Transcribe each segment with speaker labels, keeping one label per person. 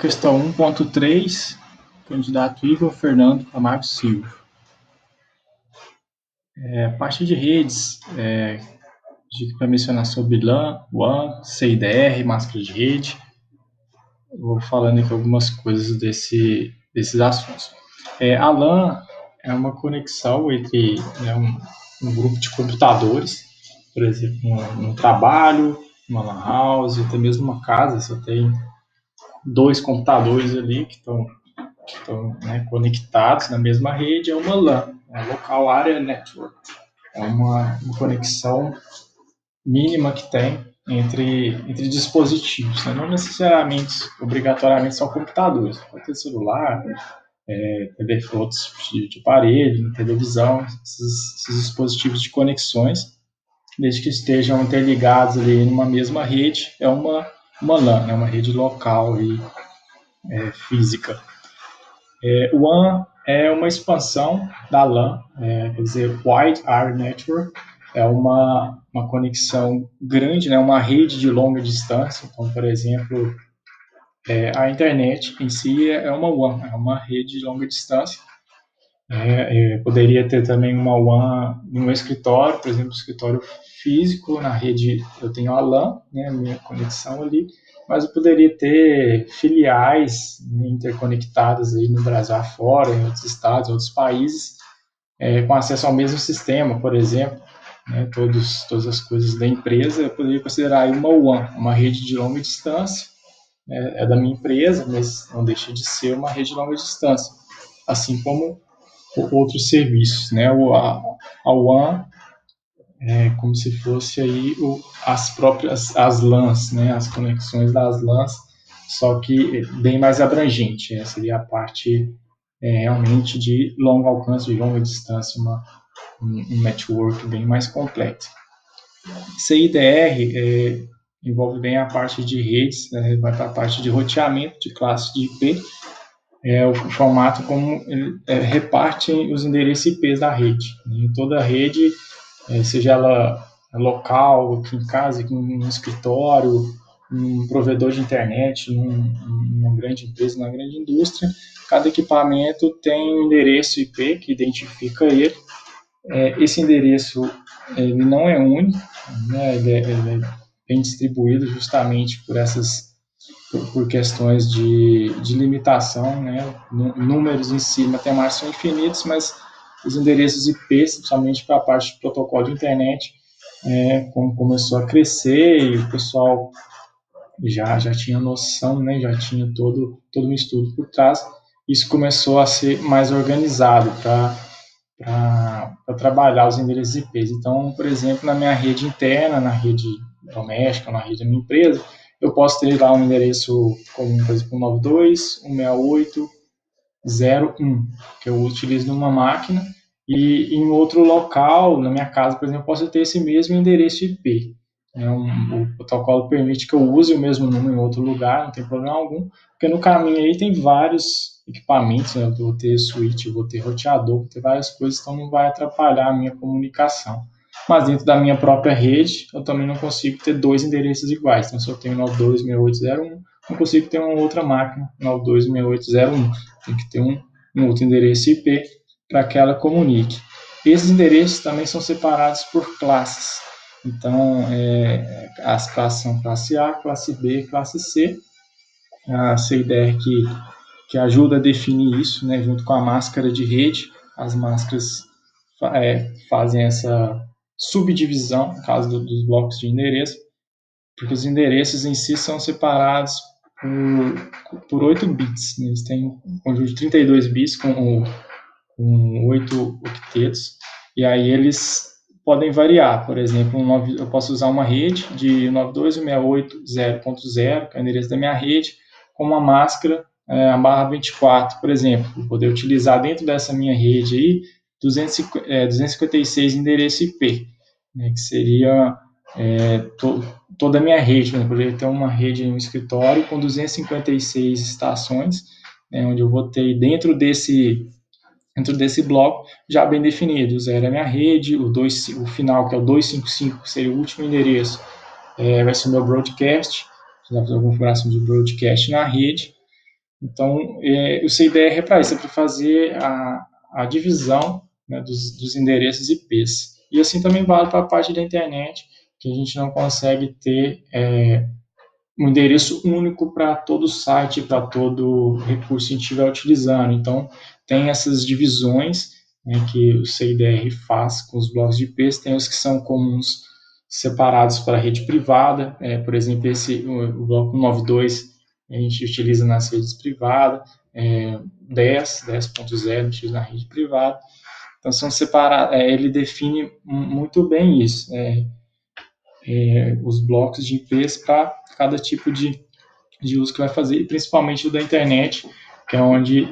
Speaker 1: Questão 1.3, candidato Igor Fernando Camargo Silva. A parte de redes, para mencionar sobre LAN, WAN, CIDR, máscara de rede. Vou falando aqui algumas coisas desses assuntos. A LAN é uma conexão entre um grupo de computadores, por exemplo, no trabalho, uma LAN house, até mesmo uma casa, você tem dois computadores ali que estão conectados na mesma rede, é uma LAN, Local Area Network. É uma conexão mínima que tem entre dispositivos, né? Não necessariamente, obrigatoriamente, são computadores. Pode ter celular, outros de aparelho, televisão, esses dispositivos de conexões, desde que estejam interligados ali numa mesma rede, é uma LAN, uma rede local e física. O WAN é uma expansão da LAN, quer dizer, Wide Area Network, é uma conexão grande, uma rede de longa distância. Então, por exemplo, a internet em si é uma WAN, é uma rede de longa distância. Poderia ter também uma WAN no escritório, por exemplo, escritório físico, na rede eu tenho a LAN, a minha conexão ali, mas eu poderia ter filiais interconectadas aí no Brasil afora, em outros estados, em outros países, com acesso ao mesmo sistema, por exemplo, todas as coisas da empresa, eu poderia considerar aí uma WAN, uma rede de longa distância, é da minha empresa, mas não deixa de ser uma rede de longa distância, assim como outros serviços, a WAN é como se fosse aí as LANs, as conexões das LANs, só que bem mais abrangente, seria a parte realmente de longo alcance, de longa distância, um network bem mais completo. CIDR envolve bem a parte de redes, vai para a parte de roteamento de classe de IP, o formato como reparte os endereços IPs da rede. Em toda a rede, seja ela local, aqui em casa, aqui no escritório, um provedor de internet, numa grande empresa, numa grande indústria, cada equipamento tem um endereço IP que identifica ele. Esse endereço ele não é único, ele é bem distribuído justamente por questões de limitação, números em si, matemáticos são infinitos, mas os endereços IP, principalmente para a parte de protocolo de internet, como começou a crescer e o pessoal já tinha noção, já tinha todo um estudo por trás, isso começou a ser mais organizado para trabalhar os endereços IPs. Então, por exemplo, na minha rede interna, na rede doméstica, na rede da minha empresa, eu posso ter lá um endereço comum, por exemplo, 192.168.0.1, que eu utilizo numa máquina, e em outro local, na minha casa, por exemplo, eu posso ter esse mesmo endereço IP. O protocolo permite que eu use o mesmo número em outro lugar, não tem problema algum, porque no caminho aí tem vários equipamentos, eu vou ter switch, vou ter roteador, vou ter várias coisas, então não vai atrapalhar a minha comunicação. Mas dentro da minha própria rede, eu também não consigo ter dois endereços iguais. Então, se eu tenho 92.68.0.1, não consigo ter uma outra máquina 92.68.0.1. Tem que ter um outro endereço IP para que ela comunique. Esses endereços também são separados por classes. Então, as classes são classe A, classe B, classe C. A CIDR que ajuda a definir isso, junto com a máscara de rede. As máscaras fazem essa subdivisão, no caso dos blocos de endereço, porque os endereços em si são separados por 8 bits. Eles têm um conjunto de 32 bits com 8 octetos, e aí eles podem variar. Por exemplo, eu posso usar uma rede de 92.168.0.0, que é o endereço da minha rede, com uma máscara a barra 24, por exemplo. Vou poder utilizar dentro dessa minha rede aí 256 endereços IP, que seria toda a minha rede. Eu poderia ter uma rede em um escritório com 256 estações, onde eu vou ter dentro desse bloco já bem definido. O 0 é a minha rede, o final, que é o 255, seria o último endereço, vai ser o meu broadcast, vai fazer alguma configuração de broadcast na rede, Então, o CIDR é para isso, é para fazer a divisão, né, dos endereços IPs. E assim também vale para a parte da internet, que a gente não consegue ter um endereço único para todo site, para todo recurso que a gente estiver utilizando. Então, tem essas divisões, né, que o CIDR faz com os blocos de IPs, tem os que são comuns separados para a rede privada, por exemplo, o bloco 192 a gente utiliza nas redes privadas, 10.0 a gente utiliza na rede privada. Então, são separados, ele define muito bem isso, os blocos de IPs para cada tipo de uso que vai fazer, e principalmente o da internet, que é onde,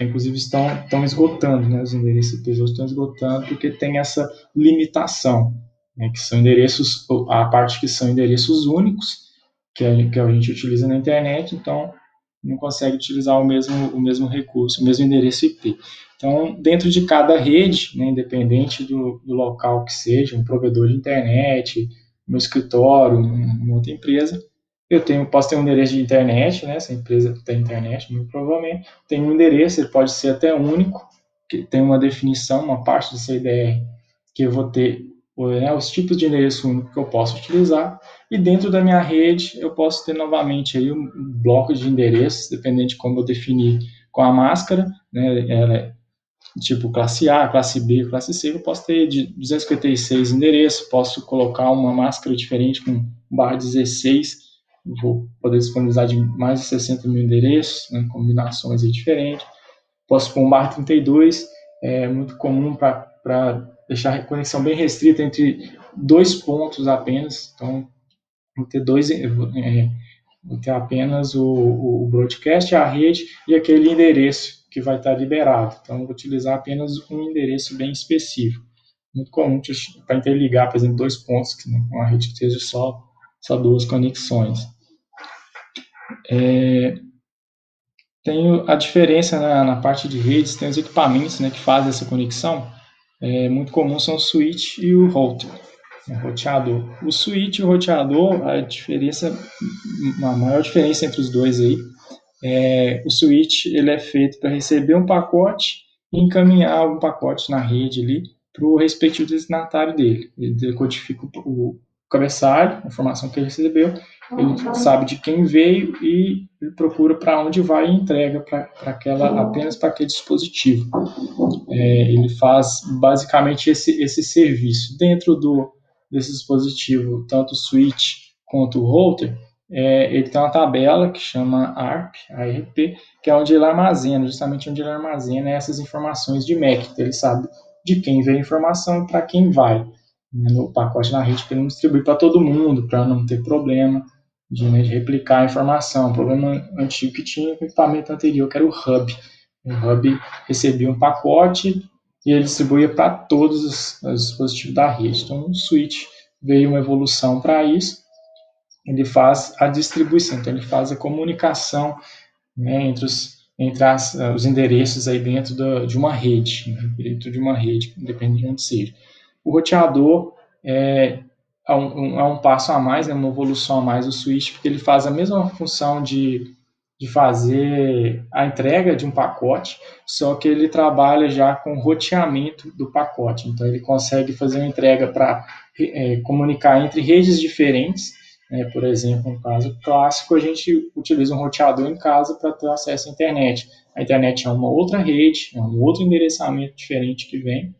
Speaker 1: inclusive, estão esgotando, né, os endereços IPs hoje estão esgotando, porque tem essa limitação, né, que são endereços, a parte que são endereços únicos, que a gente utiliza na internet, então não consegue utilizar o mesmo recurso, o mesmo endereço IP. Então, dentro de cada rede, né, independente do local que seja, um provedor de internet, um escritório, uma outra empresa, posso ter um endereço de internet, né? Se a empresa tem internet, muito provavelmente, tem um endereço, ele pode ser até único, que tem uma definição, uma parte do CIDR, que eu vou ter, né, os tipos de endereço único que eu posso utilizar, e dentro da minha rede eu posso ter novamente aí um bloco de endereços, dependendo de como eu definir com a máscara, né, tipo classe A, classe B, classe C, eu posso ter de 256 endereços, posso colocar uma máscara diferente com /16, vou poder disponibilizar de mais de 60 mil endereços, né, combinações aí diferentes. Posso pôr um /32, é muito comum para deixar a conexão bem restrita entre 2 pontos apenas, então vou ter vou ter apenas o broadcast, a rede e aquele endereço que vai estar liberado. Então, vou utilizar apenas um endereço bem específico. Muito comum para interligar, por exemplo, 2 pontos, que uma rede que esteja só 2 conexões. Tem a diferença na parte de redes, tem os equipamentos, né, que fazem essa conexão. Muito comum são o switch e o router, o roteador. O switch e o roteador, a maior diferença entre os dois aí, o switch ele é feito para receber um pacote e encaminhar um pacote na rede ali para o respectivo destinatário dele. Ele decodifica o cabeçalho, a informação que ele recebeu, ele sabe de quem veio e ele procura para onde vai e entrega apenas para aquele dispositivo. Ele faz basicamente esse serviço. Dentro desse dispositivo, tanto o switch quanto o router, ele tem uma tabela que chama ARP, que é onde ele armazena, justamente onde ele armazena essas informações de MAC. Então, ele sabe de quem veio a informação e para quem vai, né, no pacote na rede, para ele não distribuir para todo mundo, para não ter problema de replicar a informação. Um problema antigo que tinha com o equipamento anterior, que era o hub. O hub recebia um pacote e ele distribuía para todos os dispositivos da rede. Então, o switch veio uma evolução para isso. Ele faz a distribuição, então ele faz a comunicação, né, entre os endereços aí dentro de uma rede, né, independente de onde seja. O roteador é um passo a mais, uma evolução a mais do switch, porque ele faz a mesma função de fazer a entrega de um pacote, só que ele trabalha já com o roteamento do pacote. Então, ele consegue fazer uma entrega para comunicar entre redes diferentes. Por exemplo, no caso clássico, a gente utiliza um roteador em casa para ter acesso à internet. A internet é uma outra rede, é um outro endereçamento diferente que vem,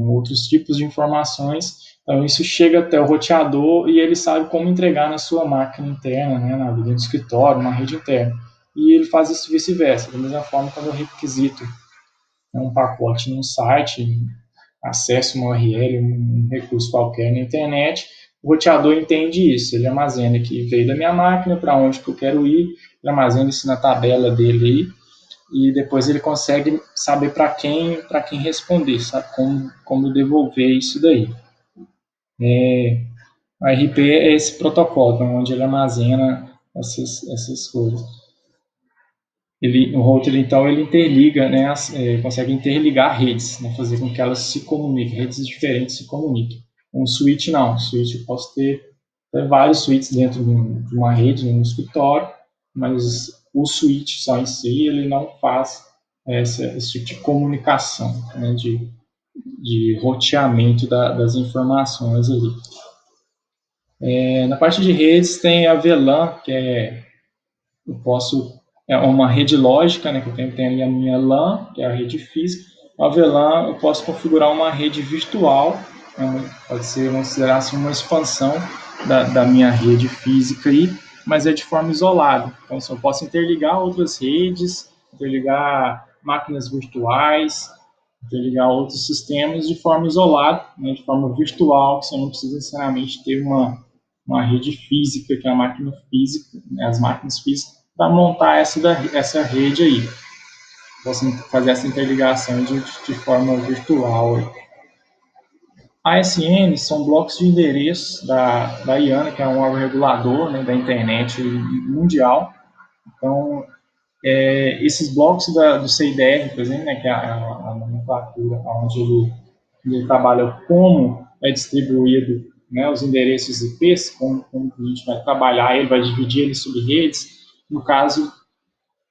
Speaker 1: outros tipos de informações. Então, isso chega até o roteador e ele sabe como entregar na sua máquina interna, né, dentro do escritório, na rede interna. E ele faz isso vice-versa. Da mesma forma, quando eu requisito um pacote num site, acesso uma URL, um recurso qualquer na internet, o roteador entende isso. Ele armazena que veio da minha máquina, para onde que eu quero ir, ele armazena isso na tabela dele aí, e depois ele consegue saber para quem responder, sabe como devolver isso daí. A RP é esse protocolo, onde ele armazena essas coisas. O router, então, ele interliga, né, consegue interligar redes, né, fazer com que elas se comuniquem, redes diferentes se comuniquem. Um switch não, switch eu posso ter vários switches dentro de uma rede, no escritório, mas o switch só em si ele não faz esse tipo de comunicação, né, de roteamento das informações ali. Na parte de redes tem a VLAN, que é uma rede lógica, né, que eu tenho ali a minha LAN, que é a rede física. A VLAN eu posso configurar uma rede virtual, né, pode ser, vamos considerar assim, uma expansão da minha rede física aí, mas é de forma isolada. Então, eu posso interligar outras redes, interligar máquinas virtuais, interligar outros sistemas de forma isolada, né, de forma virtual, que você não precisa necessariamente ter uma rede física, que é a máquina física, né, as máquinas físicas, para montar essa rede aí. Posso fazer essa interligação de forma virtual. ASN são blocos de endereços da IANA, que é um órgão regulador, né, da internet mundial. Então, esses blocos do CIDR, por exemplo, né, que é a nomenclatura onde ele trabalha como é distribuído, né, os endereços IPs, como a gente vai trabalhar, ele vai dividir ele sobre redes. No caso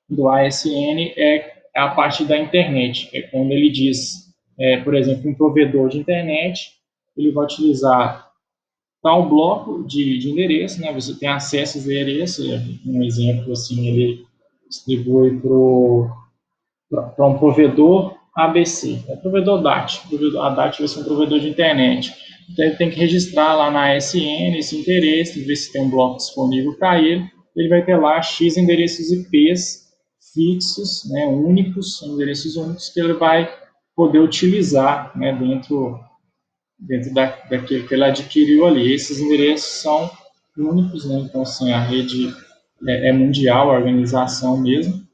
Speaker 1: do ASN, é a parte da internet, é quando ele diz, por exemplo, um provedor de internet, ele vai utilizar tal bloco de endereço, né, você tem acesso aos endereços, um exemplo assim, ele distribui para um provedor ABC, é provedor DAT, a DAT vai ser um provedor de internet. Então ele tem que registrar lá na ASN esse interesse, ver se tem um bloco disponível para ele. Ele vai ter lá X endereços IPs fixos, né, únicos, endereços únicos que ele vai poder utilizar, né, dentro daquele que ele adquiriu ali. Esses endereços são únicos, né, então assim, a rede é mundial, a organização mesmo,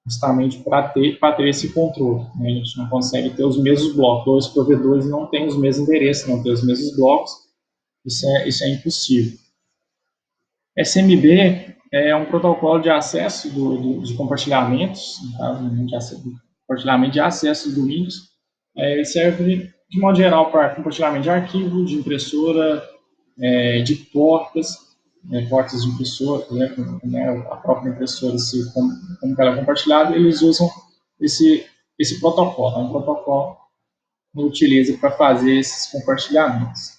Speaker 1: justamente para ter esse controle. Né? A gente não consegue ter os mesmos blocos, dois provedores não têm os mesmos endereços, não têm os mesmos blocos, isso é impossível. SMB é um protocolo de acesso de compartilhamentos, no caso, de compartilhamento de acesso do Windows. Ele serve, de modo geral, para compartilhamento de arquivo, de impressora, de portas, portas de impressora, por exemplo, né, a própria impressora, como ela é compartilhada, eles usam esse protocolo. É um protocolo que utiliza para fazer esses compartilhamentos.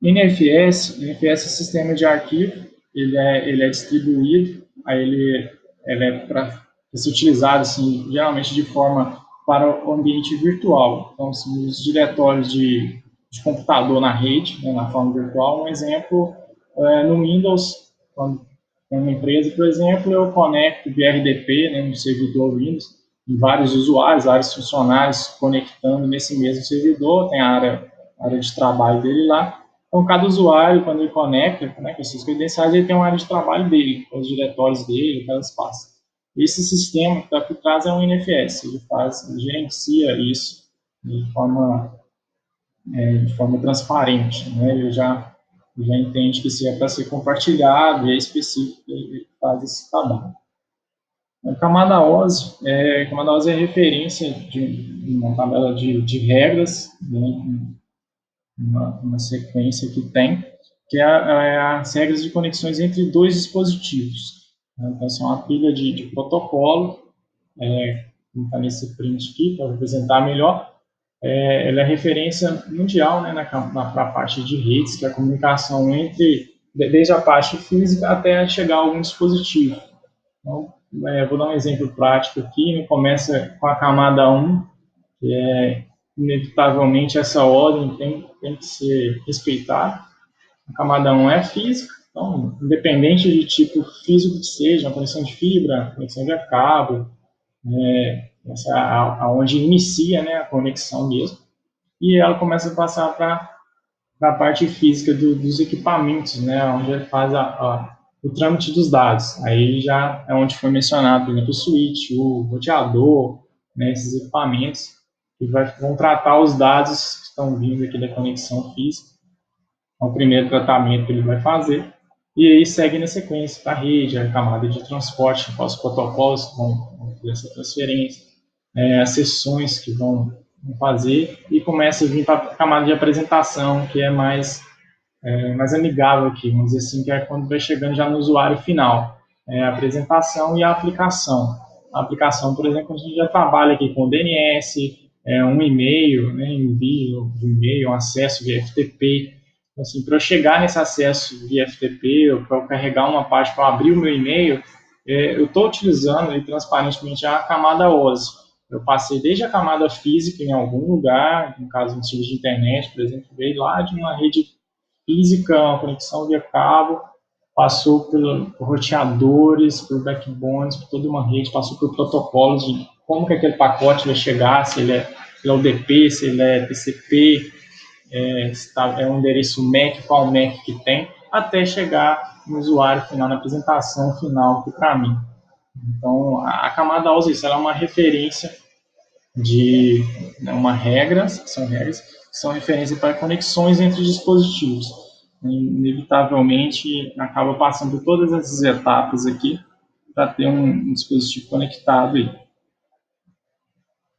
Speaker 1: NFS é sistema de arquivo, ele é distribuído, aí ele é para ser utilizado assim, geralmente de forma para o ambiente virtual. Então, assim, os diretórios de computador na rede, né, na forma virtual, um exemplo, no Windows, quando tem uma empresa, por exemplo, eu conecto via RDP, né, no servidor Windows, e vários usuários, vários funcionários conectando nesse mesmo servidor, tem a área de trabalho dele lá. Então, cada usuário, quando ele conecta, né, com suas credenciais, ele tem uma área de trabalho dele, com os diretórios dele, cada espaço. Esse sistema que está por trás é um NFS, ele gerencia isso de forma transparente, né? Ele já entende que se é para ser compartilhado e é específico, ele faz esse trabalho. A camada OSI é referência de uma tabela de regras, né, uma sequência que tem, que é as regras de conexões entre dois dispositivos. Então, são uma pilha de protocolo, como está nesse print aqui, para representar melhor. Ela é referência mundial, né, na parte de redes, que é a comunicação desde a parte física até chegar a algum dispositivo. Então, vou dar um exemplo prático aqui, né, começa com a camada 1, que inevitavelmente essa ordem tem que ser respeitada. A camada 1 é física, então, independente de tipo físico que seja, uma conexão de fibra, conexão de cabo, essa é aonde inicia, né, a conexão mesmo, e ela começa a passar para a parte física dos equipamentos, né, onde ele faz o trâmite dos dados. Aí já é onde foi mencionado, por exemplo, o switch, o roteador, né, esses equipamentos que vão tratar os dados que estão vindo aqui da conexão física. É o primeiro tratamento que ele vai fazer. E aí segue na sequência para a rede, a camada de transporte, os protocolos que vão fazer essa transferência, as sessões que vão fazer, e começa a vir para a camada de apresentação, que é mais amigável aqui, vamos dizer assim, que é quando vai chegando já no usuário final. a apresentação e a aplicação. A aplicação, por exemplo, a gente já trabalha aqui com DNS, um e-mail, né, envio de e-mail, um acesso via FTP. Então, assim, para eu chegar nesse acesso via FTP, ou para eu carregar uma página para abrir o meu e-mail, eu estou utilizando ali, transparentemente a camada OSI. Eu passei desde a camada física em algum lugar, no caso de um serviço de internet, por exemplo, veio lá de uma rede física, uma conexão via cabo, passou por roteadores, por backbones, por toda uma rede, passou por protocolos de como que aquele pacote vai chegar, se ele é UDP, se ele é TCP, se é um endereço MAC, qual MAC que tem, até chegar no usuário final, na apresentação final aqui para mim. Então, a camada OSI ela é uma referência de são referência para conexões entre dispositivos. Inevitavelmente, acaba passando por todas essas etapas aqui para ter um dispositivo conectado aí.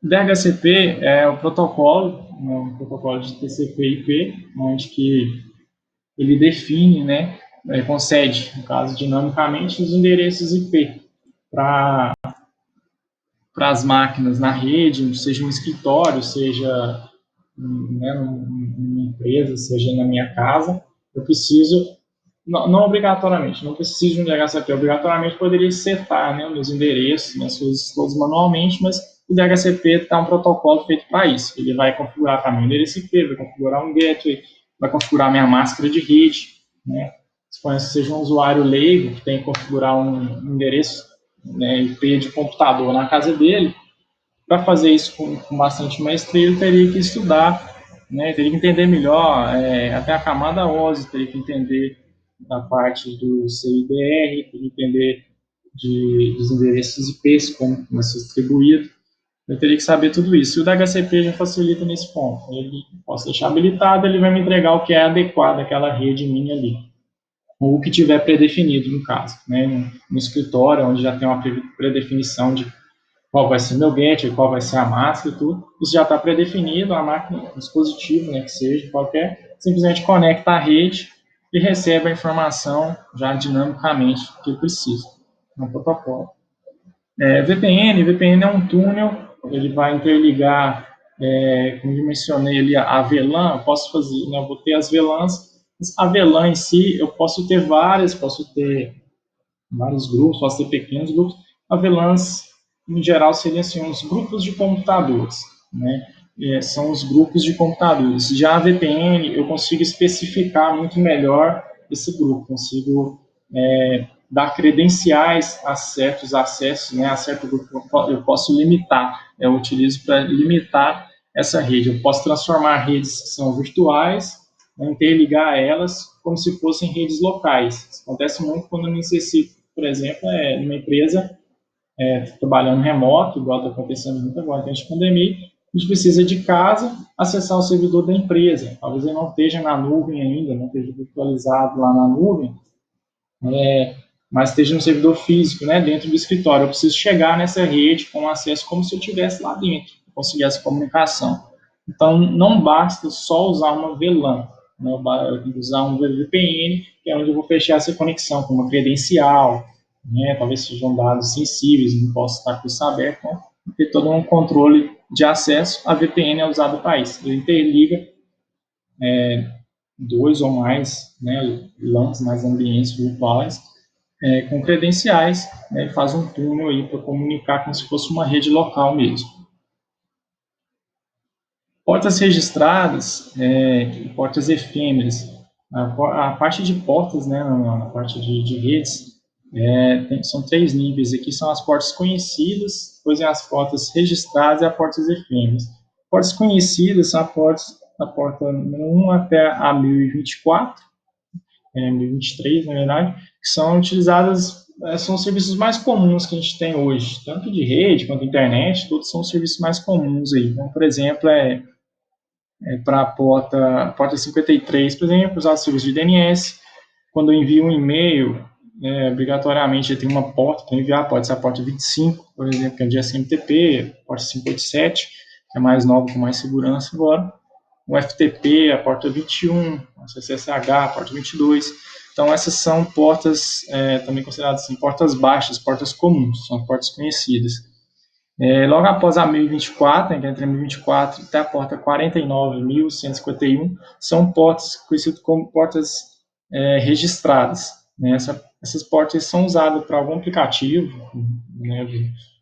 Speaker 1: DHCP é o protocolo, um protocolo de TCP/IP, onde que ele define, né, concede, no caso dinamicamente, os endereços IP para as máquinas na rede, seja um escritório, seja, né, numa empresa, seja na minha casa. Eu preciso, não obrigatoriamente, não preciso de um DHCP, obrigatoriamente poderia setar, né, meus endereços, minhas coisas todas manualmente, mas o DHCP está um protocolo feito para isso. Ele vai configurar também o endereço IP, vai configurar um gateway, vai configurar minha máscara de rede, né? Suponha que seja um usuário leigo que tem que configurar um endereço, né, IP de computador na casa dele. Para fazer isso com bastante maestria, ele teria que estudar, né, teria que entender melhor até a camada OSI, teria que entender da parte do CIDR, teria que entender dos endereços IPs, como vai ser distribuído. Eu teria que saber tudo isso. E o DHCP já facilita nesse ponto. Ele posso deixar habilitado, ele vai me entregar o que é adequado àquela rede minha ali. Ou o que tiver predefinido, no caso. Né? No escritório, onde já tem uma predefinição de qual vai ser meu gateway, qual vai ser a máscara e tudo. Isso já está predefinido, a máquina, o dispositivo, né, que seja, qualquer, simplesmente conecta à rede e recebe a informação já dinamicamente que precisa, no protocolo. VPN é um túnel, ele vai interligar, como eu mencionei ali, a VLAN, eu posso fazer, né, eu vou ter as VLANs, a VLAN em si, eu posso ter vários grupos, posso ter pequenos grupos. A VLANs, em geral, seriam assim, uns grupos de computadores, né? São os grupos de computadores. Já a VPN, eu consigo especificar muito melhor esse grupo, consigo dar credenciais a certos acessos, né? A certo grupo eu posso limitar, eu utilizo para limitar essa rede. Eu posso transformar redes que são virtuais, interligar elas como se fossem redes locais. Isso acontece muito quando eu necessito, por exemplo, numa empresa trabalhando remoto, igual está acontecendo muito agora, durante a pandemia, a gente precisa de casa acessar o servidor da empresa. Talvez ele não esteja na nuvem ainda, não esteja virtualizado lá na nuvem, mas esteja no servidor físico, né, dentro do escritório. Eu preciso chegar nessa rede com acesso como se eu estivesse lá dentro, conseguir essa comunicação. Então, não basta só usar uma VLAN, né, eu tenho que usar um VPN, que é onde eu vou fechar essa conexão com uma credencial, né, talvez sejam dados sensíveis, não posso estar com isso aberto, então, ter todo um controle de acesso. A VPN é usada para isso. Ele interliga dois ou mais, né, LANs, mais ambientes virtuais, com credenciais, né, e faz um túnel aí para comunicar como se fosse uma rede local mesmo. Portas registradas e portas efêmeras. A parte de portas, né, na parte de redes, são 3 níveis aqui, são as portas conhecidas, depois as portas registradas e as portas efêmeras. Portas conhecidas são a porta número 1 até a 1024, 1023, na verdade, que são utilizadas, são os serviços mais comuns que a gente tem hoje, tanto de rede quanto de internet, todos são os serviços mais comuns aí. Então, por exemplo, para a porta 53, por exemplo, usar o serviço de DNS. Quando eu envio um e-mail, obrigatoriamente tem uma porta para enviar, pode ser a porta 25, por exemplo, que é de SMTP, porta 587, que é mais nova, com mais segurança agora. O FTP, a porta 21, o CSSH, a porta 22. Então, essas são portas também consideradas assim, portas baixas, portas comuns, são portas conhecidas. Logo após a 1024, né, que é entre a 1024 até a porta 49.151, são portas conhecidas como portas registradas. Né? Essas portas são usadas para algum aplicativo, né,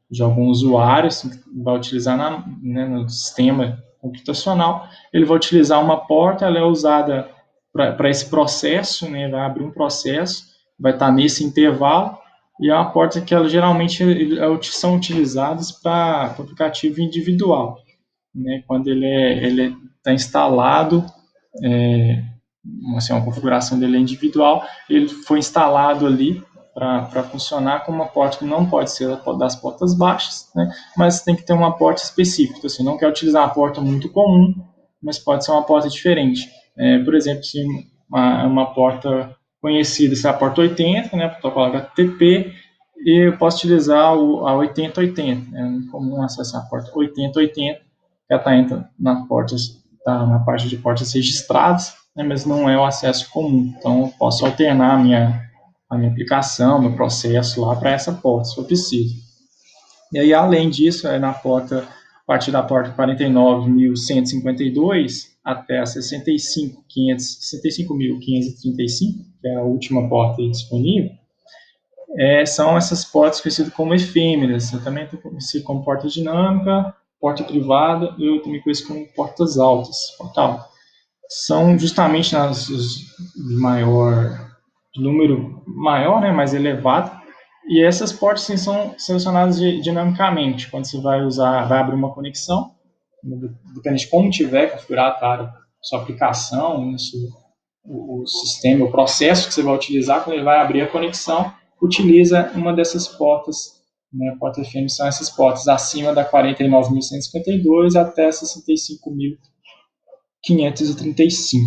Speaker 1: de algum usuário assim, que vai utilizar no sistema computacional. Ele vai utilizar uma porta, ela é usada para esse processo, né, vai abrir um processo, vai estar nesse intervalo, e é uma porta que ela, geralmente são utilizadas para o aplicativo individual, né, quando ele está instalado, assim, uma configuração dele é individual, ele foi instalado ali para funcionar como uma porta que não pode ser das portas baixas, né, mas tem que ter uma porta específica. Então, assim, não quer utilizar uma porta muito comum, mas pode ser uma porta diferente. Por exemplo, se uma porta conhecida, se é a porta 80, né, protocolo HTTP, e eu posso utilizar a 8080, né, comum acessar a porta 8080, que ela está na parte de portas registradas, né, mas não é o acesso comum. Então, eu posso alternar a minha aplicação, meu processo lá para essa porta, se for preciso. E aí, além disso, a partir da porta 49.152 até a 65.535, que é a última porta disponível, são essas portas conhecidas como efêmeras. Eu também conhecido como porta dinâmica, porta privada, e eu também conheço como portas altas. Porta alta. São justamente de número maior, né, mais elevado, e essas portas sim, são selecionadas dinamicamente. Quando você vai abrir uma conexão, depende de como tiver configurado a sua aplicação, o sistema, o processo que você vai utilizar, quando ele vai abrir a conexão, utiliza uma dessas portas, né? Porta FM são essas portas acima da 49.152 até 65.535.